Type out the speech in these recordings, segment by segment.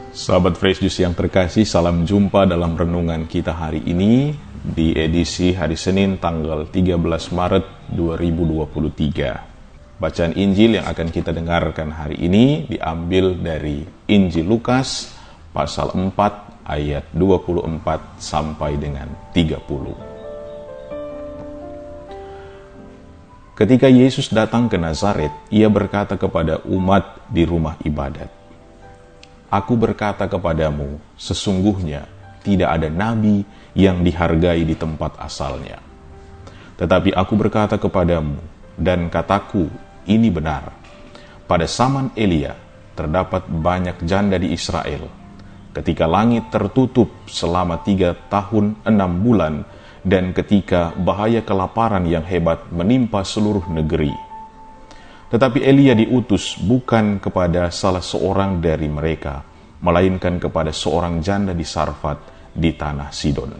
Sahabat Fresh Juice yang terkasih, salam jumpa dalam renungan kita hari ini di edisi hari Senin tanggal 13 Maret 2023. Bacaan Injil yang akan kita dengarkan hari ini diambil dari Injil Lukas pasal 4 ayat 24 sampai dengan 30. Ketika Yesus datang ke Nazaret, ia berkata kepada umat di rumah ibadat, "Aku berkata kepadamu, sesungguhnya tidak ada nabi yang dihargai di tempat asalnya. Tetapi aku berkata kepadamu, dan kataku ini benar, pada zaman Elia terdapat banyak janda di Israel, ketika langit tertutup selama 3 tahun 6 bulan, dan ketika bahaya kelaparan yang hebat menimpa seluruh negeri. Tetapi Elia diutus bukan kepada salah seorang dari mereka, melainkan kepada seorang janda di Sarfat di tanah Sidon.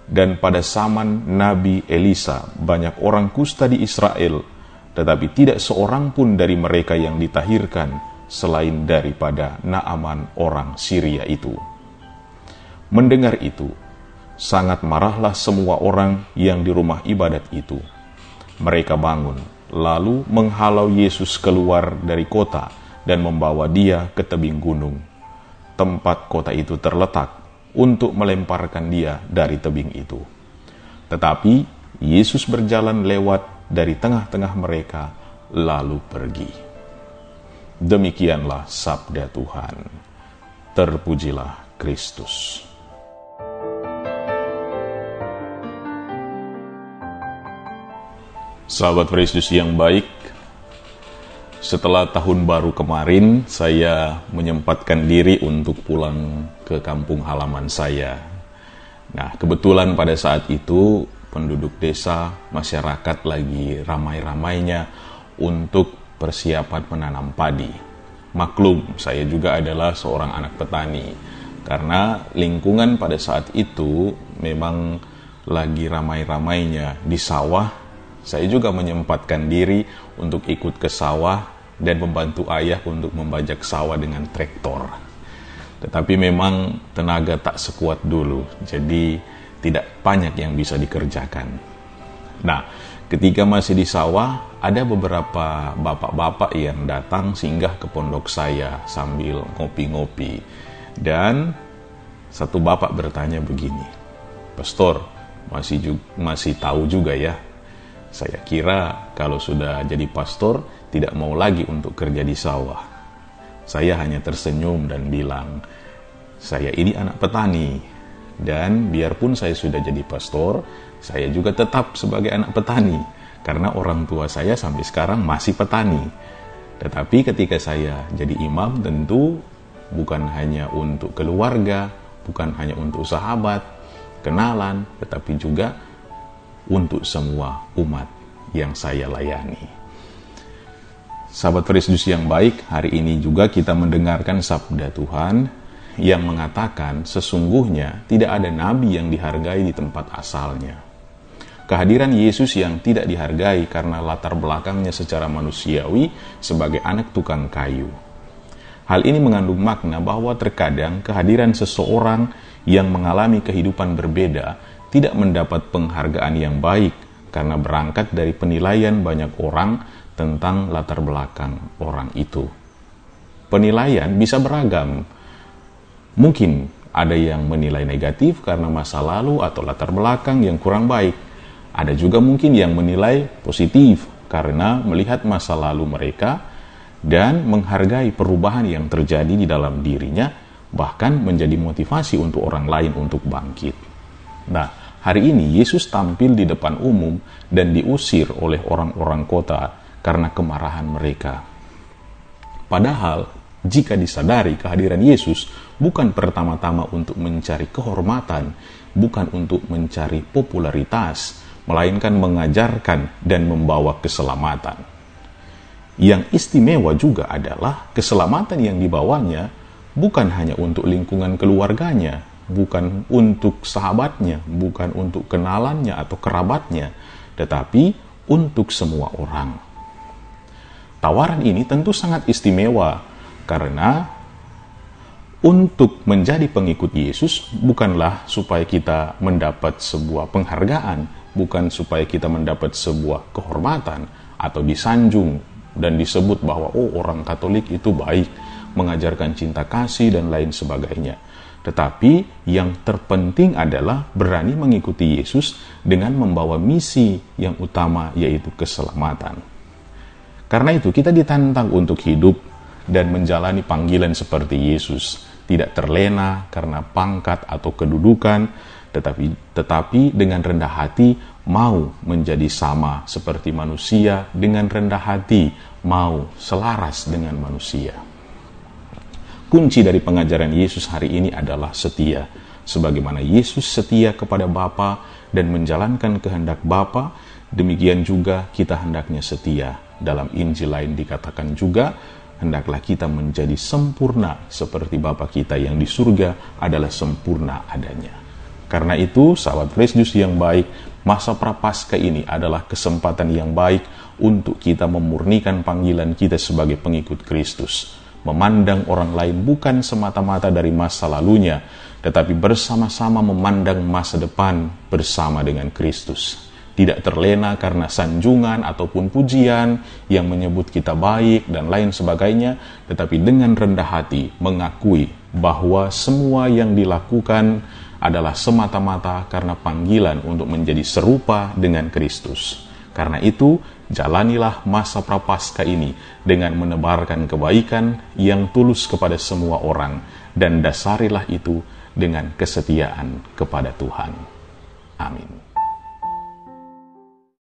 Dan pada zaman Nabi Elisa banyak orang kusta di Israel, tetapi tidak seorang pun dari mereka yang ditahirkan selain daripada Naaman orang Syria itu." Mendengar itu, sangat marahlah semua orang yang di rumah ibadat itu. Mereka bangun, lalu menghalau Yesus keluar dari kota dan membawa dia ke tebing gunung, tempat kota itu terletak, untuk melemparkan dia dari tebing itu. Tetapi Yesus berjalan lewat dari tengah-tengah mereka, lalu pergi. Demikianlah sabda Tuhan. Terpujilah Kristus. Sahabat Fresh Juice yang baik, setelah tahun baru kemarin, saya menyempatkan diri untuk pulang ke kampung halaman saya. Nah, kebetulan pada saat itu penduduk desa, masyarakat lagi ramai-ramainya untuk persiapan menanam padi. Maklum, saya juga adalah seorang anak petani, karena lingkungan pada saat itu memang lagi ramai-ramainya di sawah. Saya juga menyempatkan diri untuk ikut ke sawah dan membantu ayah untuk membajak sawah dengan traktor. Tetapi memang tenaga tak sekuat dulu, jadi tidak banyak yang bisa dikerjakan. Nah, ketika masih di sawah, ada beberapa bapak-bapak yang datang singgah ke pondok saya sambil ngopi-ngopi. Dan satu bapak bertanya begini, "Pastor, masih tahu juga ya? Saya kira kalau sudah jadi pastor, tidak mau lagi untuk kerja di sawah." Saya hanya tersenyum dan bilang, "Saya ini anak petani, dan biarpun saya sudah jadi pastor, saya juga tetap sebagai anak petani, karena orang tua saya sampai sekarang masih petani. Tetapi ketika saya jadi imam, tentu bukan hanya untuk keluarga, bukan hanya untuk sahabat, kenalan, tetapi juga untuk semua umat yang saya layani." Sahabat Fresh Juice yang baik, hari ini juga kita mendengarkan sabda Tuhan yang mengatakan sesungguhnya tidak ada nabi yang dihargai di tempat asalnya. Kehadiran Yesus yang tidak dihargai karena latar belakangnya secara manusiawi sebagai anak tukang kayu. Hal ini mengandung makna bahwa terkadang kehadiran seseorang yang mengalami kehidupan berbeda tidak mendapat penghargaan yang baik karena berangkat dari penilaian banyak orang tentang latar belakang orang itu. Penilaian bisa beragam. Mungkin ada yang menilai negatif karena masa lalu atau latar belakang yang kurang baik. Ada juga mungkin yang menilai positif karena melihat masa lalu mereka dan menghargai perubahan yang terjadi di dalam dirinya, bahkan menjadi motivasi untuk orang lain untuk bangkit. Nah, hari ini Yesus tampil di depan umum dan diusir oleh orang-orang kota karena kemarahan mereka. Padahal, jika disadari kehadiran Yesus bukan pertama-tama untuk mencari kehormatan, bukan untuk mencari popularitas, melainkan mengajarkan dan membawa keselamatan. Yang istimewa juga adalah keselamatan yang dibawanya bukan hanya untuk lingkungan keluarganya, bukan untuk sahabatnya, bukan untuk kenalannya atau kerabatnya, tetapi untuk semua orang. Tawaran ini tentu sangat istimewa karena Untuk menjadi pengikut Yesus bukanlah supaya kita mendapat sebuah penghargaan, bukan supaya kita mendapat sebuah kehormatan atau disanjung dan disebut bahwa orang Katolik itu baik, mengajarkan cinta kasih dan lain sebagainya. Tetapi yang terpenting adalah berani mengikuti Yesus dengan membawa misi yang utama, yaitu keselamatan. Karena itu kita ditantang untuk hidup dan menjalani panggilan seperti Yesus, tidak terlena karena pangkat atau kedudukan, tetapi dengan rendah hati mau menjadi sama seperti manusia, dengan rendah hati mau selaras dengan manusia. Kunci dari pengajaran Yesus hari ini adalah setia. Sebagaimana Yesus setia kepada Bapa dan menjalankan kehendak Bapa, demikian juga kita hendaknya setia. Dalam Injil lain dikatakan juga, hendaklah kita menjadi sempurna seperti Bapa kita yang di surga adalah sempurna adanya. Karena itu, sahabat Fresh Juice yang baik, masa Prapaskah ini adalah kesempatan yang baik untuk kita memurnikan panggilan kita sebagai pengikut Kristus. Memandang orang lain bukan semata-mata dari masa lalunya, tetapi bersama-sama memandang masa depan bersama dengan Kristus. Tidak terlena karena sanjungan ataupun pujian yang menyebut kita baik dan lain sebagainya, tetapi dengan rendah hati mengakui bahwa semua yang dilakukan adalah semata-mata karena panggilan untuk menjadi serupa dengan Kristus. Karena itu, jalanilah masa Prapaskah ini dengan menebarkan kebaikan yang tulus kepada semua orang, dan dasarilah itu dengan kesetiaan kepada Tuhan. Amin.